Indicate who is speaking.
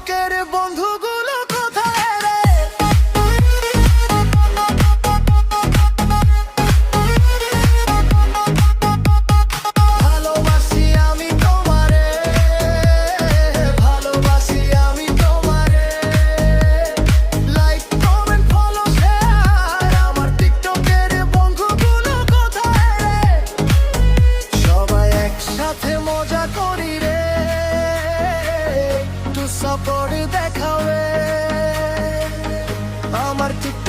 Speaker 1: টিকটকের বন্ধুগুলো কোথায় রে? ভালোবাসি আমি তোমারে, ভালোবাসি আমি তোমারে। লাইক কমেন্ট ফলো শেয়ার, আমার টিকটকের বন্ধুগুলো কোথায় রে? সবাই একসাথে মজা করি রে, একটু সাপোর্ট দেখাবে আমার টিকটক